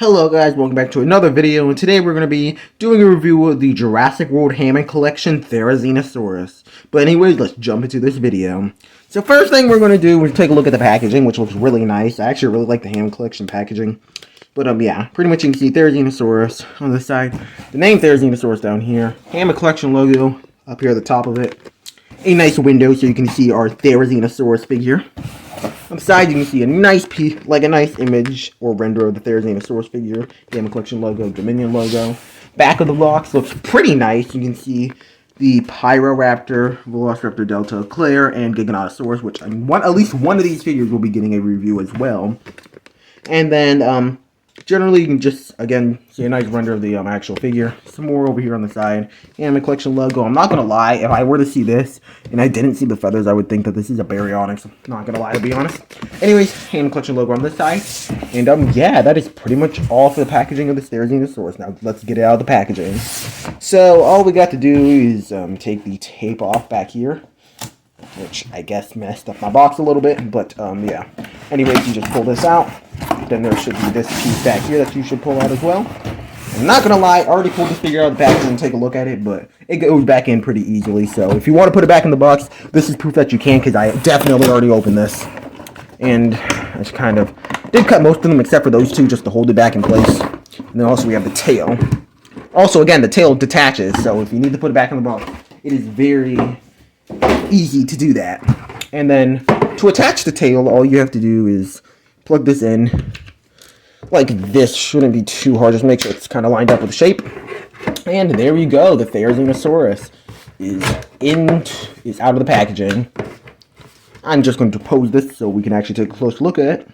Hello guys, welcome back to another video, and today we're going to be doing a review of the Jurassic World Hammond Collection Therizinosaurus. But anyways, let's jump into this video. So first thing we're going to do is take a look at the packaging, which looks really nice. I actually really like the Hammond Collection packaging. But yeah, pretty much you can see Therizinosaurus on this side. The name Therizinosaurus down here. Hammond Collection logo up here at the top of it. A nice window so you can see our Therizinosaurus figure. On the side, you can see a nice piece, like a nice image or render of the Therizinosaurus figure. Hammond Collection logo, Dominion logo. Back of the box looks pretty nice. You can see the Pyroraptor, Velociraptor Delta, Claire, and Giganotosaurus, which at least one of these figures will be getting a review as well. And then, generally, you can just, again, see a nice render of the actual figure. Some more over here on the side. Hammond Collection logo. I'm not going to lie, if I were to see this and I didn't see the feathers, I would think that this is a Baryonyx. I'm not going to lie, to be honest. Anyways, Hammond Collection logo on this side. And, yeah, that is pretty much all for the packaging of the Therizinosaurus. Now, let's get it out of the packaging. So, all we got to do is take the tape off back here, which I guess messed up my box a little bit, but, yeah. Anyways, you just pull this out. Then there should be this piece back here that you should pull out as well. I'm not gonna lie, I already pulled this figure out of the package and take a look at it, but it goes back in pretty easily. So if you want to put it back in the box, this is proof that you can, because I definitely already opened this. And I just kind of did cut most of them except for those two just to hold it back in place. And then also we have the tail. Also, again, the tail detaches, so if you need to put it back in the box, it is very easy to do that. And then to attach the tail, all you have to do is plug this in like this. Shouldn't be too hard. Just make sure it's kind of lined up with the shape. And there you go. The Therizinosaurus is out of the packaging. I'm just going to pose this so we can actually take a close look at it.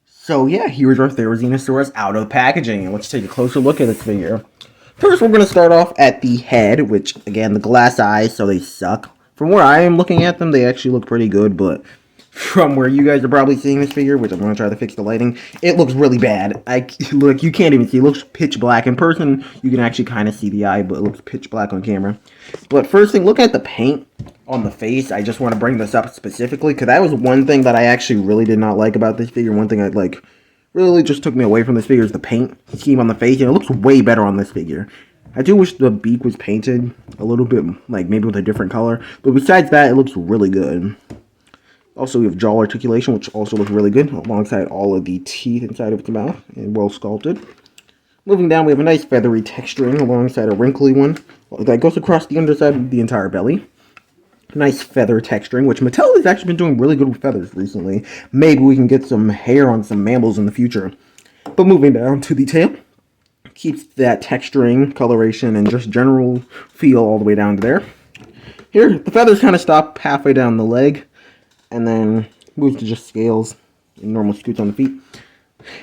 So yeah, here's our Therizinosaurus out of the packaging. And let's take a closer look at this figure. First, we're going to start off at the head, which, again, the glass eyes, so they suck. From where I am looking at them, they actually look pretty good, but from where you guys are probably seeing this figure, which I'm going to try to fix the lighting, it looks really bad. Look, you can't even see. It looks pitch black. In person, you can actually kind of see the eye, but it looks pitch black on camera. But first thing, look at the paint on the face. I just want to bring this up specifically, because that was one thing that I actually really did not like about this figure. One thing I really just took me away from this figure is the paint scheme on the face, and it looks way better on this figure. I do wish the beak was painted a little bit, like maybe with a different color, but besides that, it looks really good. Also, we have jaw articulation, which also looks really good, alongside all of the teeth inside of its mouth, and well sculpted. Moving down, we have a nice feathery texturing, alongside a wrinkly one that goes across the underside of the entire belly. Nice feather texturing, which Mattel has actually been doing really good with feathers recently. Maybe we can get some hair on some mammals in the future. But moving down to the tail, keeps that texturing, coloration, and just general feel all the way down to there. Here, the feathers kind of stop halfway down the leg, and then moves to just scales and normal scoots on the feet.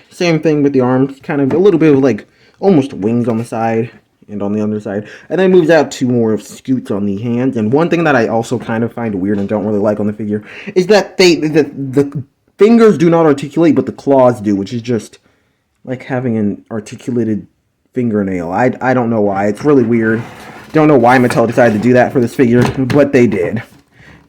Same thing with the arms, kind of a little bit of like almost wings on the side and on the underside, and then moves out to more of scoots on the hands. And one thing that I also kind of find weird and don't really like on the figure is that the fingers do not articulate, but the claws do, which is just like having an articulated fingernail. I don't know why. It's really weird. Don't know why Mattel decided to do that for this figure, but they did.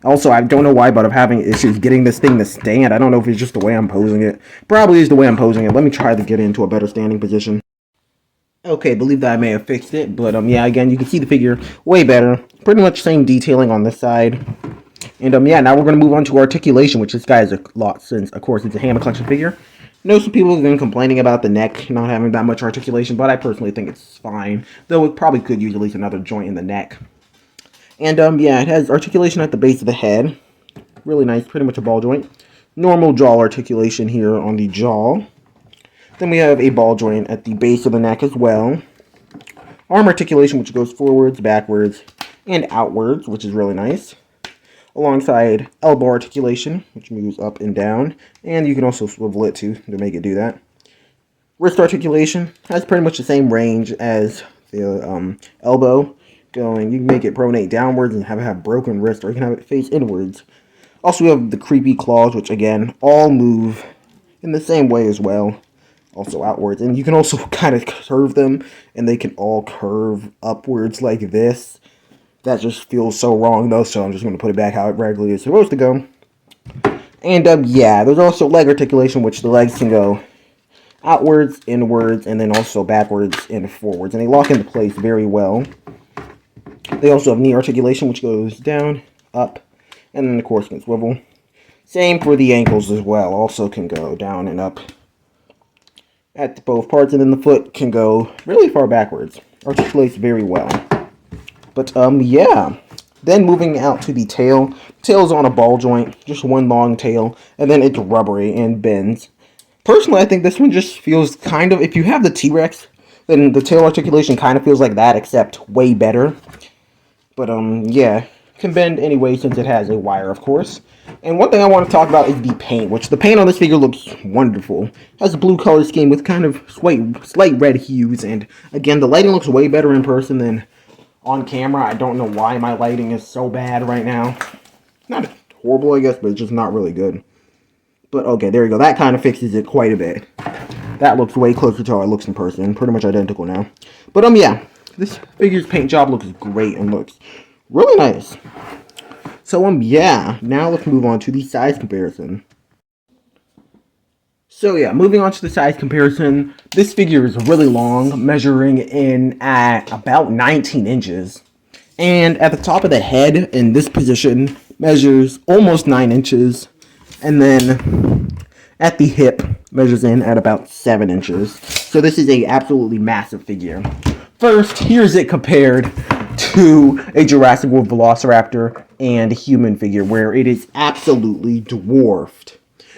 Also, I don't know why, but I'm having issues getting this thing to stand. I don't know if it's just the way I'm posing it. Probably is the way I'm posing it. Let me try to get into a better standing position. Okay, believe that I may have fixed it, but yeah, again, you can see the figure way better. Pretty much same detailing on this side. And yeah, now we're going to move on to articulation, which this guy has a lot since, of course, it's a Hammond Collection figure. I know some people have been complaining about the neck not having that much articulation, but I personally think it's fine. Though it probably could use at least another joint in the neck. And yeah, it has articulation at the base of the head. Really nice, pretty much a ball joint. Normal jaw articulation here on the jaw. Then we have a ball joint at the base of the neck as well. Arm articulation, which goes forwards, backwards, and outwards, which is really nice. Alongside elbow articulation, which moves up and down, and you can also swivel it to make it do that. Wrist articulation has pretty much the same range as the elbow. You can make it pronate downwards and have it have broken wrist, or you can have it face inwards. Also, we have the creepy claws, which again all move in the same way as well, also outwards. And you can also kind of curve them, and they can all curve upwards like this. That just feels so wrong, though, so I'm just going to put it back how it regularly is supposed to go. And, yeah, there's also leg articulation, which the legs can go outwards, inwards, and then also backwards and forwards. And they lock into place very well. They also have knee articulation, which goes down, up, and then of course can swivel. Same for the ankles as well. Also can go down and up at both parts, and then the foot can go really far backwards. Articulates very well. But yeah. Then moving out to the tail. Tail's on a ball joint, just one long tail, and then it's rubbery and bends. Personally, I think this one just feels kind of, if you have the T-Rex, then the tail articulation kind of feels like that, except way better. But yeah, can bend anyway since it has a wire, of course. And one thing I want to talk about is the paint, which the paint on this figure looks wonderful. It has a blue color scheme with kind of slight red hues, and again, the lighting looks way better in person than on camera. I don't know why my lighting is so bad right now. Not horrible, I guess, but it's just not really good. But okay, there you go. That kind of fixes it quite a bit. That looks way closer to how it looks in person. Pretty much identical now. But yeah, this figure's paint job looks great and looks really nice. So yeah, now let's move on to the size comparison. So yeah, moving on to the size comparison, this figure is really long, measuring in at about 19 inches. And at the top of the head, in this position, measures almost 9 inches. And then at the hip, measures in at about 7 inches. So this is a absolutely massive figure. First, here's it compared to a Jurassic World Velociraptor and human figure, where it is absolutely dwarfed.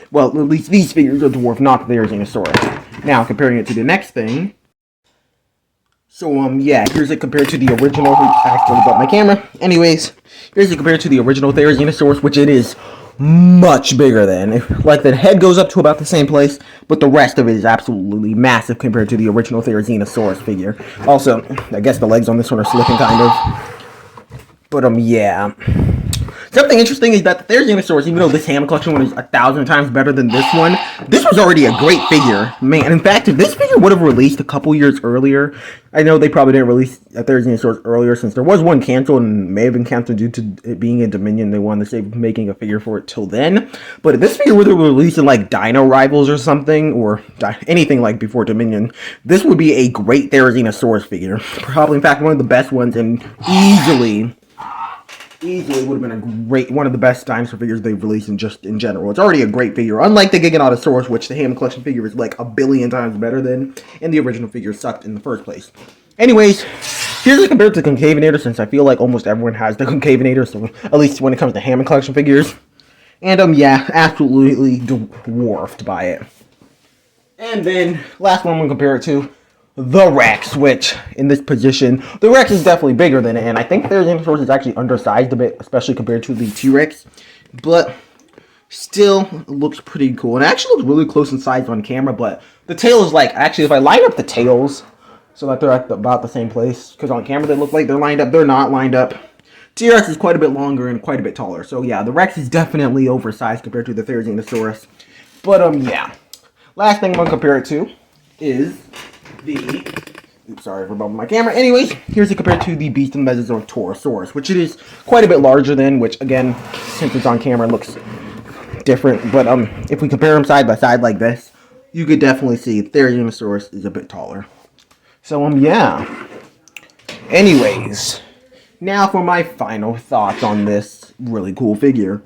Well, at least these figures are dwarfed, not the Therizinosaurus. Now, comparing it to the next thing. So, yeah, here's it compared to the original. I accidentally got my camera. Anyways, here's it compared to the original Therizinosaurus, which it is much bigger than. Like, the head goes up to about the same place, but the rest of it is absolutely massive compared to the original Therizinosaurus figure. Also, I guess the legs on this one are slipping, kind of. But, yeah. Something interesting is that the Therizinosaurus, even though this Hammond collection one is 1,000 times better than this one, this was already a great figure. Man, in fact, if this figure would have released a couple years earlier, I know they probably didn't release a Therizinosaurus earlier since there was one canceled and may have been canceled due to it being in Dominion. They wanted to save making a figure for it till then. But if this figure would have released in like Dino Rivals or something, or anything like before Dominion, this would be a great Therizinosaurus figure. Probably, in fact, one of the best ones, and easily would have been a great, one of the best dinosaur figures they've released in general. It's already a great figure, unlike the Giganotosaurus, which the Hammond collection figure is like 1 billion times better than, and the original figure sucked in the first place. Anyways, here's it compared to the Concavinator, since I feel like almost everyone has the Concavinator, so at least when it comes to Hammond collection figures. And yeah, absolutely dwarfed by it. And then, last one I'm going to compare it to, the Rex, which, in this position, the Rex is definitely bigger than it, and I think the Therizinosaurus is actually undersized a bit, especially compared to the T-Rex, but still looks pretty cool, and it actually looks really close in size on camera, but the tail is like, actually, if I line up the tails, so that they're at about the same place, because on camera they look like they're lined up, they're not lined up. T-Rex is quite a bit longer and quite a bit taller, so yeah, the Rex is definitely oversized compared to the Therizinosaurus, but yeah. Last thing I'm going to compare it to is oops, sorry for bumping my camera. Anyways, here's it compared to the Beast of the Mesosaurus, which it is quite a bit larger than, which again, since it's on camera, looks different. But if we compare them side by side like this, you could definitely see Therizinosaurus is a bit taller. So yeah. Anyways, now for my final thoughts on this really cool figure.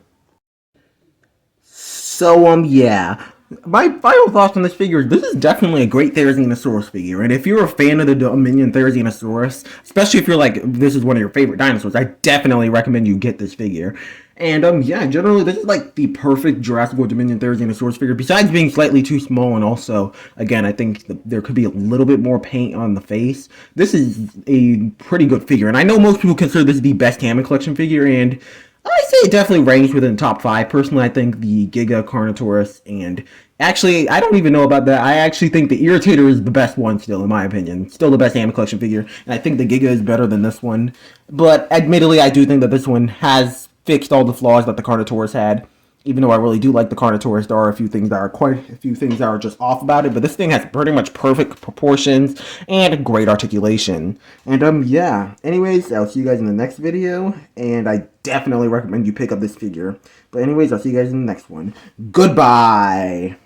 So yeah. My final thoughts on this figure is this is definitely a great Therizinosaurus figure, and if you're a fan of the Dominion Therizinosaurus, especially if you're like, this is one of your favorite dinosaurs, I definitely recommend you get this figure. And yeah, generally this is like the perfect Jurassic World Dominion Therizinosaurus figure, besides being slightly too small, and also, again, I think there could be a little bit more paint on the face. This is a pretty good figure, and I know most people consider this the best Hammond collection figure, and I say it definitely ranks within the top 5. Personally, I think the Giga, Carnotaurus, and actually, I don't even know about that. I actually think the Irritator is the best one still, in my opinion. Still the best Hammond collection figure, and I think the Giga is better than this one. But admittedly, I do think that this one has fixed all the flaws that the Carnotaurus had. Even though I really do like the Carnotaurus, there are a few things that are just off about it. But this thing has pretty much perfect proportions and great articulation. And yeah. Anyways, I'll see you guys in the next video. And I definitely recommend you pick up this figure. But anyways, I'll see you guys in the next one. Goodbye.